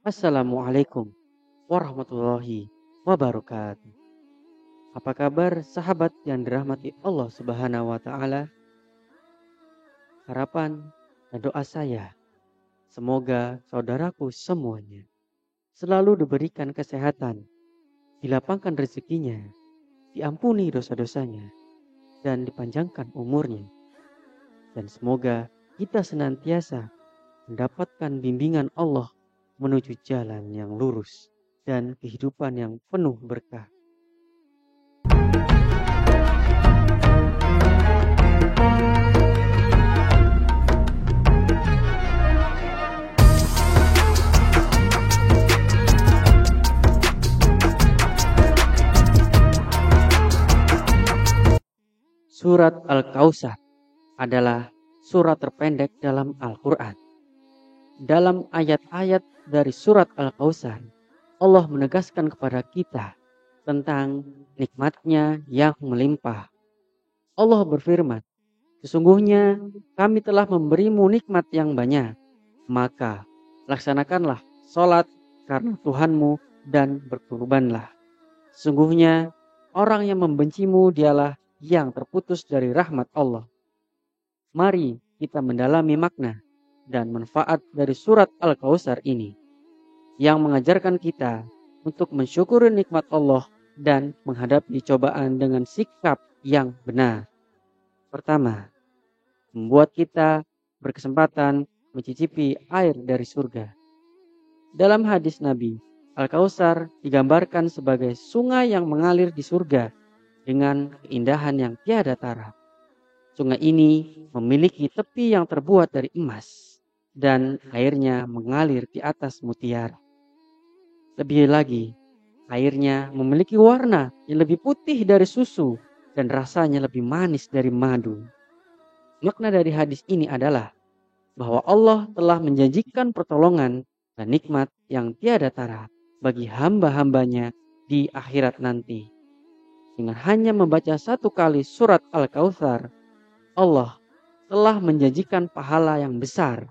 Assalamualaikum warahmatullahi wabarakatuh. Apa kabar sahabat yang dirahmati Allah Subhanahu wa taala? Harapan dan doa saya, semoga saudaraku semuanya selalu diberikan kesehatan, dilapangkan rezekinya, diampuni dosa-dosanya, dan dipanjangkan umurnya. Dan semoga kita senantiasa mendapatkan bimbingan Allah menuju jalan yang lurus dan kehidupan yang penuh berkah. Surat Al-Kautsar adalah surat terpendek dalam Al-Quran. Dalam ayat-ayat dari surat Al-Kautsar, Allah menegaskan kepada kita tentang nikmatnya yang melimpah. Allah berfirman, sesungguhnya kami telah memberimu nikmat yang banyak, maka laksanakanlah sholat karena Tuhanmu dan berkurbanlah. Sesungguhnya orang yang membencimu dialah yang terputus dari rahmat Allah. Mari kita mendalami makna dan manfaat dari surat Al-Kautsar ini yang mengajarkan kita untuk mensyukuri nikmat Allah dan menghadapi cobaan dengan sikap yang benar. Pertama, membuat kita berkesempatan mencicipi air dari surga. Dalam hadis Nabi, Al-Kautsar digambarkan sebagai sungai yang mengalir di surga dengan keindahan yang tiada tara. Sungai ini memiliki tepi yang terbuat dari emas dan airnya mengalir di atas mutiara. Lebih lagi, airnya memiliki warna yang lebih putih dari susu dan rasanya lebih manis dari madu. Makna dari hadis ini adalah bahwa Allah telah menjanjikan pertolongan dan nikmat yang tiada tara bagi hamba-hambanya di akhirat nanti. Dengan hanya membaca satu kali surat Al-Kautsar, Allah telah menjanjikan pahala yang besar,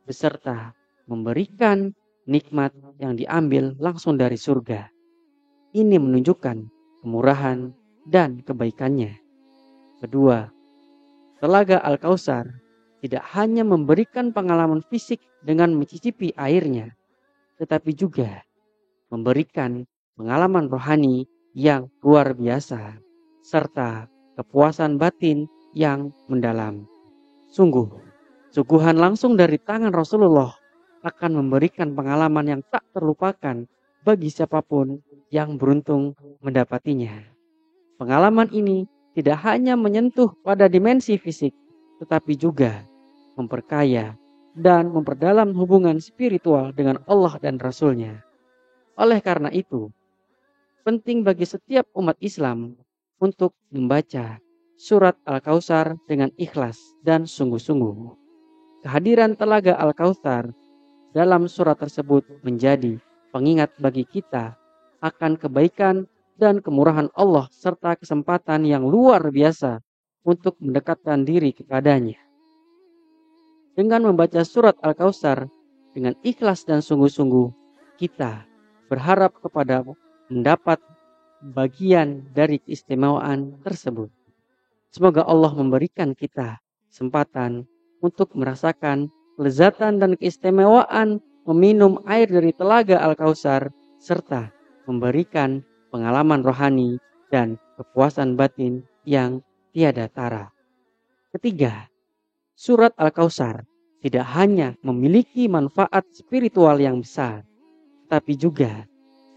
beserta memberikan nikmat yang diambil langsung dari surga. Ini menunjukkan kemurahan dan kebaikannya. Kedua, Telaga Al-Kautsar tidak hanya memberikan pengalaman fisik dengan mencicipi airnya, tetapi juga memberikan pengalaman rohani yang luar biasa, serta kepuasan batin yang mendalam. Sungguh, suguhan langsung dari tangan Rasulullah akan memberikan pengalaman yang tak terlupakan bagi siapapun yang beruntung mendapatinya. Pengalaman ini tidak hanya menyentuh pada dimensi fisik, tetapi juga memperkaya dan memperdalam hubungan spiritual dengan Allah dan Rasul-Nya. Oleh karena itu, penting bagi setiap umat Islam untuk membaca surat Al-Kautsar dengan ikhlas dan sungguh-sungguh. Kehadiran Telaga Al-Kautsar dalam surat tersebut menjadi pengingat bagi kita akan kebaikan dan kemurahan Allah serta kesempatan yang luar biasa untuk mendekatkan diri kepadanya. Dengan membaca surat Al-Kautsar dengan ikhlas dan sungguh-sungguh, kita berharap kepada mendapat bagian dari keistimewaan tersebut. Semoga Allah memberikan kita kesempatan untuk merasakan kelezatan dan keistimewaan meminum air dari Telaga Al-Kautsar serta memberikan pengalaman rohani dan kepuasan batin yang tiada tara. Ketiga, surat Al-Kautsar tidak hanya memiliki manfaat spiritual yang besar, tapi juga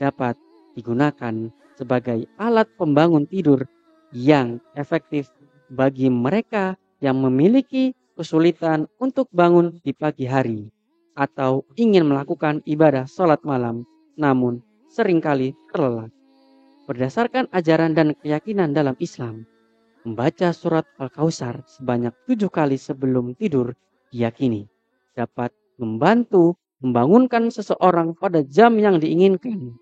dapat digunakan sebagai alat pembangun tidur yang efektif bagi mereka yang memiliki kesulitan untuk bangun di pagi hari atau ingin melakukan ibadah sholat malam namun seringkali terlelap. Berdasarkan ajaran dan keyakinan dalam Islam, membaca surat Al-Kautsar sebanyak 7 kali sebelum tidur diyakini dapat membantu membangunkan seseorang pada jam yang diinginkan.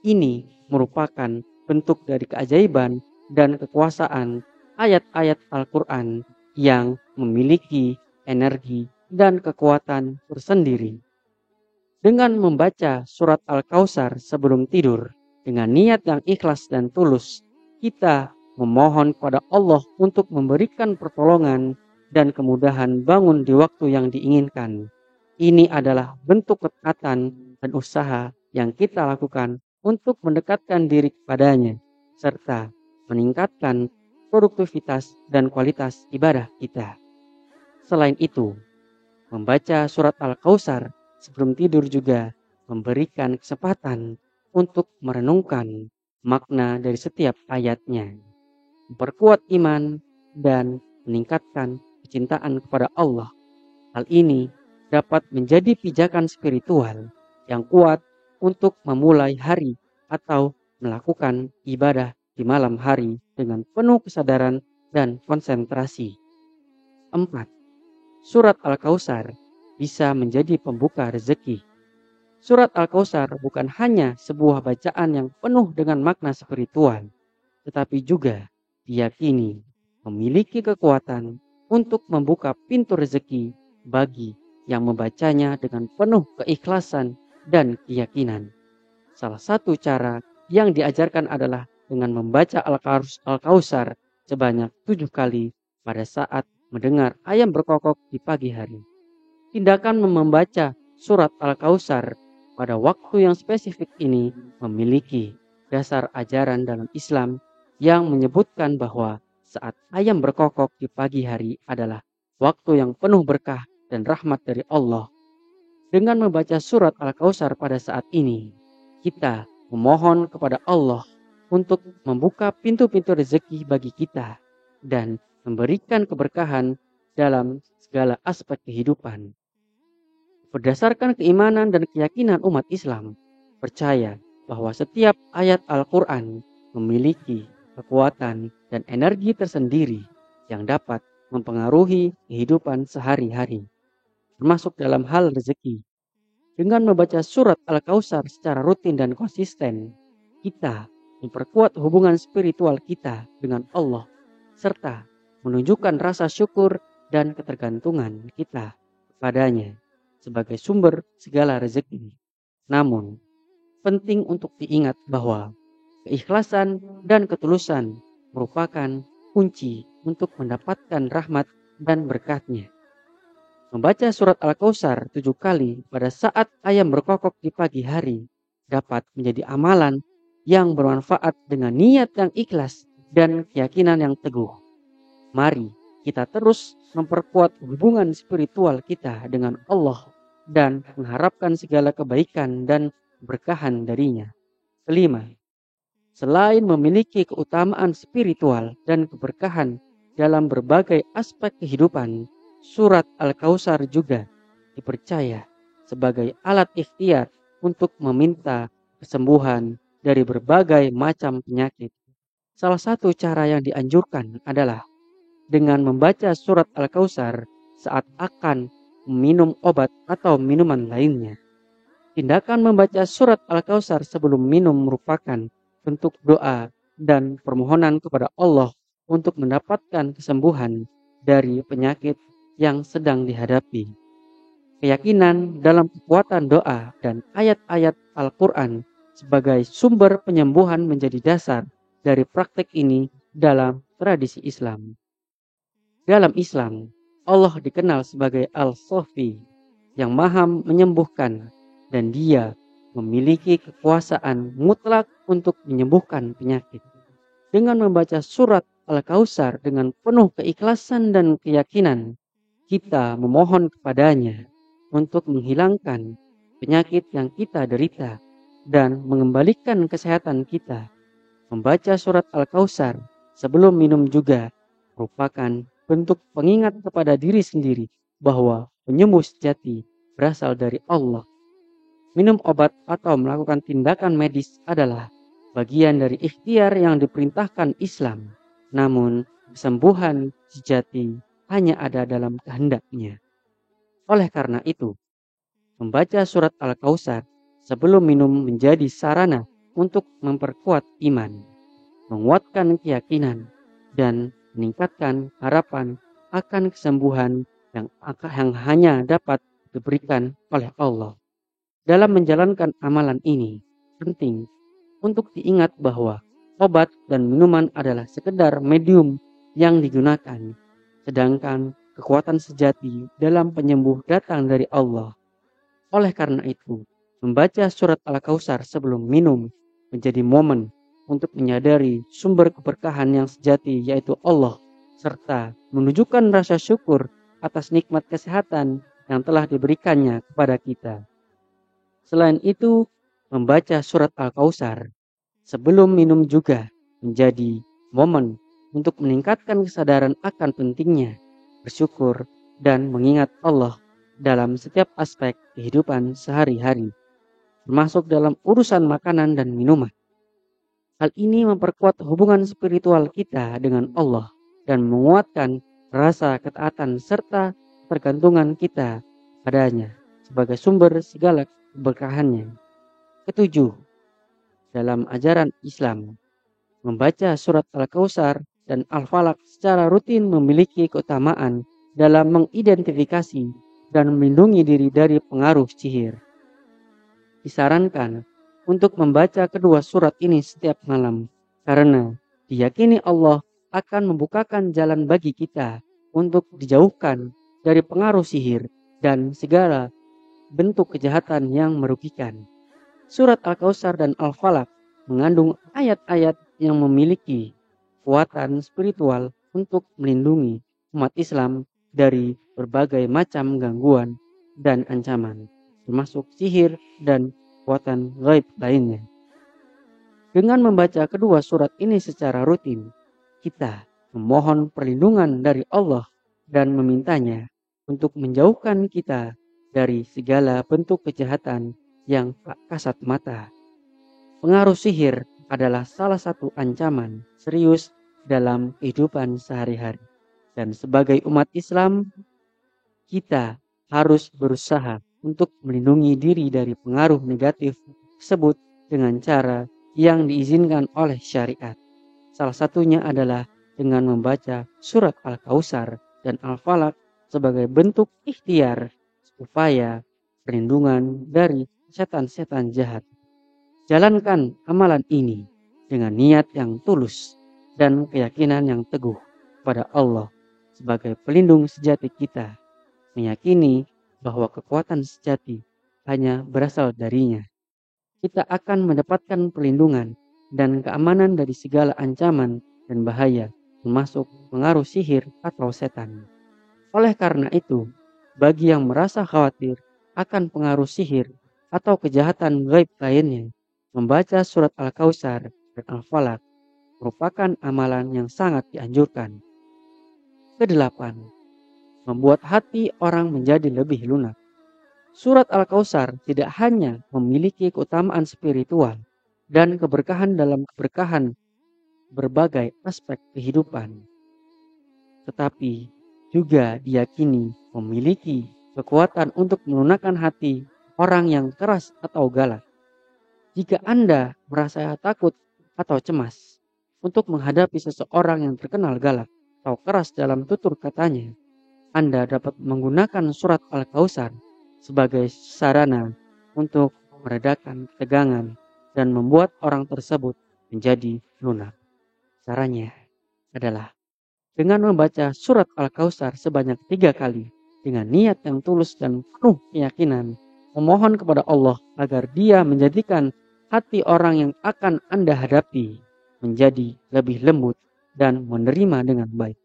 Ini merupakan bentuk dari keajaiban dan kekuasaan ayat-ayat Al-Quran yang memiliki energi dan kekuatan tersendiri. Dengan membaca surat Al-Kautsar sebelum tidur dengan niat yang ikhlas dan tulus, kita memohon kepada Allah untuk memberikan pertolongan dan kemudahan bangun di waktu yang diinginkan. Ini adalah bentuk ketaatan dan usaha yang kita lakukan untuk mendekatkan diri kepadanya, serta meningkatkan produktivitas dan kualitas ibadah kita. Selain itu, membaca surat Al-Kautsar sebelum tidur juga memberikan kesempatan untuk merenungkan makna dari setiap ayatnya, memperkuat iman, dan meningkatkan kecintaan kepada Allah. Hal ini dapat menjadi pijakan spiritual yang kuat untuk memulai hari atau melakukan ibadah di malam hari dengan penuh kesadaran dan konsentrasi. 4. Surat Al-Kautsar bisa menjadi pembuka rezeki. Surat Al-Kautsar bukan hanya sebuah bacaan yang penuh dengan makna spiritual, tetapi juga diyakini memiliki kekuatan untuk membuka pintu rezeki bagi yang membacanya dengan penuh keikhlasan dan keyakinan. Salah satu cara yang diajarkan adalah dengan membaca Al-Kautsar sebanyak 7 kali pada saat mendengar ayam berkokok di pagi hari. Tindakan membaca surat Al-Kautsar pada waktu yang spesifik ini memiliki dasar ajaran dalam Islam yang menyebutkan bahwa saat ayam berkokok di pagi hari adalah waktu yang penuh berkah dan rahmat dari Allah. Dengan membaca surat Al-Kautsar pada saat ini, kita memohon kepada Allah untuk membuka pintu-pintu rezeki bagi kita dan memberikan keberkahan dalam segala aspek kehidupan. Berdasarkan keimanan dan keyakinan umat Islam, percaya bahwa setiap ayat Al-Quran memiliki kekuatan dan energi tersendiri yang dapat mempengaruhi kehidupan sehari-hari, termasuk dalam hal rezeki. Dengan membaca surat Al-Kautsar secara rutin dan konsisten, kita memperkuat hubungan spiritual kita dengan Allah, serta menunjukkan rasa syukur dan ketergantungan kita kepadanya sebagai sumber segala rezeki. Namun, penting untuk diingat bahwa keikhlasan dan ketulusan merupakan kunci untuk mendapatkan rahmat dan berkatnya. Membaca surat Al-Kautsar 7 kali pada saat ayam berkokok di pagi hari dapat menjadi amalan yang bermanfaat dengan niat yang ikhlas dan keyakinan yang teguh. Mari kita terus memperkuat hubungan spiritual kita dengan Allah dan mengharapkan segala kebaikan dan keberkahan darinya. Kelima, selain memiliki keutamaan spiritual dan keberkahan dalam berbagai aspek kehidupan, surat Al-Kautsar juga dipercaya sebagai alat ikhtiar untuk meminta kesembuhan dari berbagai macam penyakit. Salah satu cara yang dianjurkan adalah dengan membaca surat Al-Kautsar saat akan meminum obat atau minuman lainnya. Tindakan membaca surat Al-Kautsar sebelum minum merupakan bentuk doa dan permohonan kepada Allah untuk mendapatkan kesembuhan dari penyakit yang sedang dihadapi. Keyakinan dalam kekuatan doa dan ayat-ayat Al-Quran sebagai sumber penyembuhan menjadi dasar dari praktek ini dalam tradisi Islam. Dalam Islam, Allah dikenal sebagai Al-Shafi yang maha menyembuhkan, dan Dia memiliki kekuasaan mutlak untuk menyembuhkan penyakit. Dengan membaca surat Al-Kautsar dengan penuh keikhlasan dan keyakinan, kita memohon kepadanya untuk menghilangkan penyakit yang kita derita dan mengembalikan kesehatan kita. Membaca surat Al-Kautsar sebelum minum juga merupakan bentuk pengingat kepada diri sendiri bahwa penyembuh sejati berasal dari Allah. Minum obat atau melakukan tindakan medis adalah bagian dari ikhtiar yang diperintahkan Islam. Namun, kesembuhan sejati hanya ada dalam kehendaknya. Oleh karena itu, membaca surat Al-Kautsar sebelum minum menjadi sarana untuk memperkuat iman, menguatkan keyakinan, dan meningkatkan harapan akan kesembuhan yang hanya dapat diberikan oleh Allah. Dalam menjalankan amalan ini, penting untuk diingat bahwa obat dan minuman adalah sekedar medium yang digunakan, sedangkan kekuatan sejati dalam penyembuh datang dari Allah. Oleh karena itu, membaca surat Al-Kautsar sebelum minum menjadi momen untuk menyadari sumber keberkahan yang sejati, yaitu Allah, serta menunjukkan rasa syukur atas nikmat kesehatan yang telah diberikannya kepada kita. Selain itu, membaca surat Al-Kautsar sebelum minum juga menjadi momen untuk meningkatkan kesadaran akan pentingnya bersyukur dan mengingat Allah dalam setiap aspek kehidupan sehari-hari, termasuk dalam urusan makanan dan minuman. Hal ini memperkuat hubungan spiritual kita dengan Allah dan menguatkan rasa ketaatan serta tergantungan kita padanya sebagai sumber segala keberkahannya. Ketujuh, dalam ajaran Islam, membaca surat Al-Kautsar dan Al-Falaq secara rutin memiliki keutamaan dalam mengidentifikasi dan melindungi diri dari pengaruh sihir. Disarankan untuk membaca kedua surat ini setiap malam, karena diyakini Allah akan membukakan jalan bagi kita untuk dijauhkan dari pengaruh sihir dan segala bentuk kejahatan yang merugikan. Surat Al-Kautsar dan Al-Falaq mengandung ayat-ayat yang memiliki kekuatan spiritual untuk melindungi umat Islam dari berbagai macam gangguan dan ancaman, termasuk sihir dan kekuatan gaib lainnya. Dengan membaca kedua surat ini secara rutin, kita memohon perlindungan dari Allah dan memintanya untuk menjauhkan kita dari segala bentuk kejahatan yang tak kasat mata. Pengaruh sihir adalah salah satu ancaman serius dalam kehidupan sehari-hari. Dan sebagai umat Islam, kita harus berusaha untuk melindungi diri dari pengaruh negatif tersebut dengan cara yang diizinkan oleh syariat. Salah satunya adalah dengan membaca surat Al-Kautsar dan Al-Falaq sebagai bentuk ikhtiar upaya perlindungan dari setan-setan jahat. Jalankan amalan ini dengan niat yang tulus dan keyakinan yang teguh pada Allah sebagai pelindung sejati kita, meyakini bahwa kekuatan sejati hanya berasal darinya. Kita akan mendapatkan perlindungan dan keamanan dari segala ancaman dan bahaya, termasuk pengaruh sihir atau setan. Oleh karena itu, bagi yang merasa khawatir akan pengaruh sihir atau kejahatan gaib lainnya, membaca surat Al-Kautsar dan Al-Falaq merupakan amalan yang sangat dianjurkan. Kedelapan, membuat hati orang menjadi lebih lunak. Surat Al-Kautsar tidak hanya memiliki keutamaan spiritual dan keberkahan dalam keberkahan berbagai aspek kehidupan, tetapi juga diyakini memiliki kekuatan untuk melunakkan hati orang yang keras atau galak. Jika Anda merasa takut atau cemas untuk menghadapi seseorang yang terkenal galak atau keras dalam tutur katanya, Anda dapat menggunakan surat Al-Kautsar sebagai sarana untuk meredakan ketegangan dan membuat orang tersebut menjadi lunak. Caranya adalah dengan membaca surat Al-Kautsar sebanyak 3 kali dengan niat yang tulus dan penuh keyakinan, memohon kepada Allah agar Dia menjadikan hati orang yang akan Anda hadapi menjadi lebih lembut dan menerima dengan baik.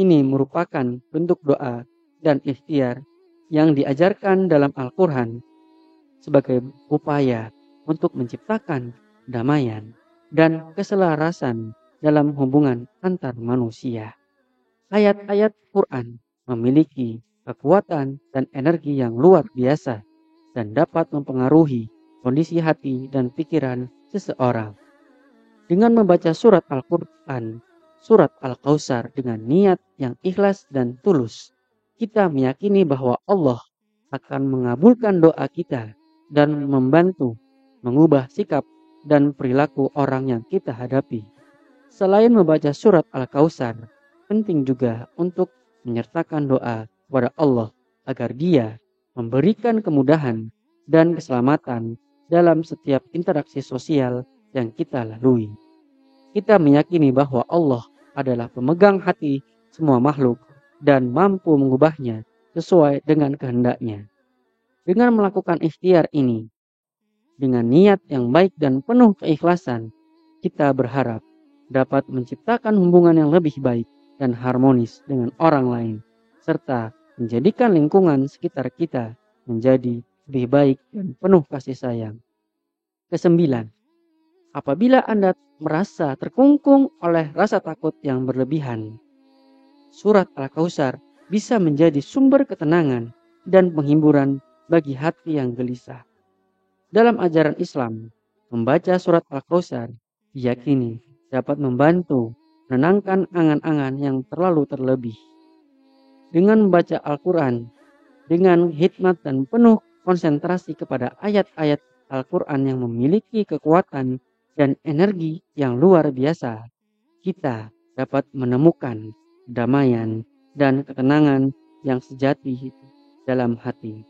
Ini merupakan bentuk doa dan ikhtiar yang diajarkan dalam Al-Quran sebagai upaya untuk menciptakan damaian dan keselarasan dalam hubungan antar manusia. Ayat-ayat Quran memiliki kekuatan dan energi yang luar biasa dan dapat mempengaruhi kondisi hati dan pikiran seseorang. Dengan membaca surat Al-Quran, surat Al-Kautsar dengan niat yang ikhlas dan tulus, kita meyakini bahwa Allah akan mengabulkan doa kita dan membantu mengubah sikap dan perilaku orang yang kita hadapi. Selain membaca surat Al-Kautsar, penting juga untuk menyertakan doa kepada Allah agar Dia memberikan kemudahan dan keselamatan dalam setiap interaksi sosial yang kita lalui. Kita meyakini bahwa Allah adalah pemegang hati semua makhluk dan mampu mengubahnya sesuai dengan kehendaknya. Dengan melakukan ikhtiar ini, dengan niat yang baik dan penuh keikhlasan, kita berharap dapat menciptakan hubungan yang lebih baik dan harmonis dengan orang lain, serta menjadikan lingkungan sekitar kita menjadi lebih baik dan penuh kasih sayang. Kesembilan, apabila Anda merasa terkungkung oleh rasa takut yang berlebihan, surat Al-Kautsar bisa menjadi sumber ketenangan dan penghiburan bagi hati yang gelisah. Dalam ajaran Islam, membaca surat Al-Kautsar diyakini dapat membantu menenangkan angan-angan yang terlalu terlebih. Dengan membaca Al-Quran dengan hikmat dan penuh konsentrasi kepada ayat-ayat Al-Quran yang memiliki kekuatan dan energi yang luar biasa, kita dapat menemukan kedamaian dan ketenangan yang sejati dalam hati.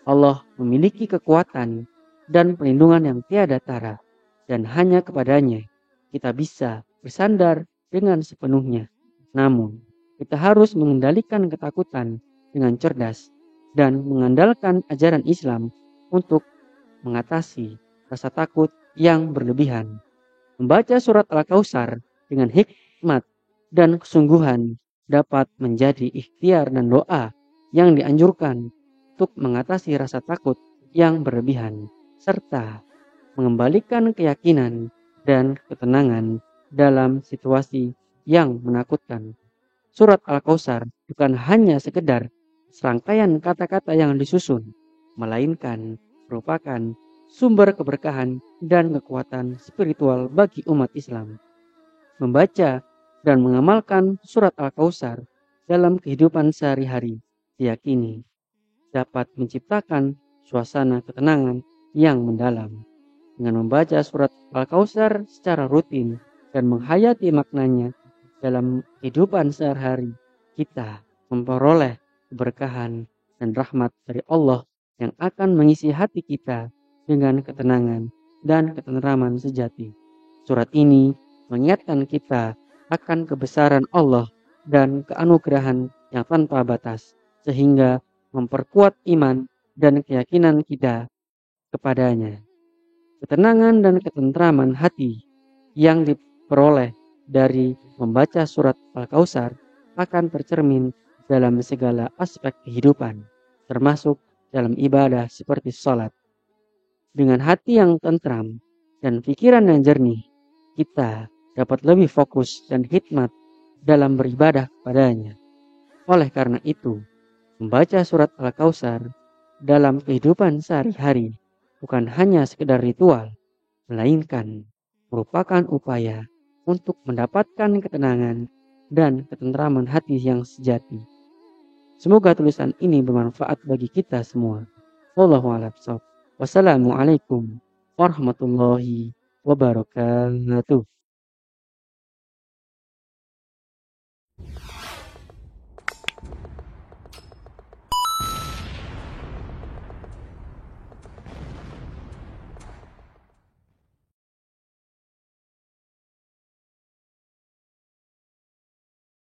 Allah memiliki kekuatan dan perlindungan yang tiada tara, dan hanya kepadanya kita bisa bersandar dengan sepenuhnya. Namun, kita harus mengendalikan ketakutan dengan cerdas dan mengandalkan ajaran Islam untuk mengatasi rasa takut yang berlebihan. Membaca surat Al-Kautsar dengan hikmat dan kesungguhan dapat menjadi ikhtiar dan doa yang dianjurkan untuk mengatasi rasa takut yang berlebihan, serta mengembalikan keyakinan dan ketenangan dalam situasi yang menakutkan. Surat Al-Kautsar bukan hanya sekedar serangkaian kata-kata yang disusun, melainkan merupakan sumber keberkahan dan kekuatan spiritual bagi umat Islam. Membaca dan mengamalkan surat Al-Kautsar dalam kehidupan sehari-hari diyakini dapat menciptakan suasana ketenangan yang mendalam. Dengan membaca surat Al-Kautsar secara rutin dan menghayati maknanya dalam kehidupan sehari-hari, kita memperoleh keberkahan dan rahmat dari Allah yang akan mengisi hati kita dengan ketenangan dan ketenteraman sejati. Surat ini mengingatkan kita akan kebesaran Allah dan keanugerahan yang tanpa batas, sehingga memperkuat iman dan keyakinan kita kepadanya. Ketenangan dan ketenteraman hati yang diperoleh dari membaca surat Al-Kautsar akan tercermin dalam segala aspek kehidupan, termasuk dalam ibadah seperti sholat. Dengan hati yang tentram dan pikiran yang jernih, kita dapat lebih fokus dan hikmat dalam beribadah kepadanya. Oleh karena itu, membaca surat Al-Kautsar dalam kehidupan sehari-hari bukan hanya sekedar ritual, melainkan merupakan upaya untuk mendapatkan ketenangan dan ketenteraman hati yang sejati. Semoga tulisan ini bermanfaat bagi kita semua. Wallahu a'lam bishawab. Wassalamualaikum warahmatullahi wabarakatuh.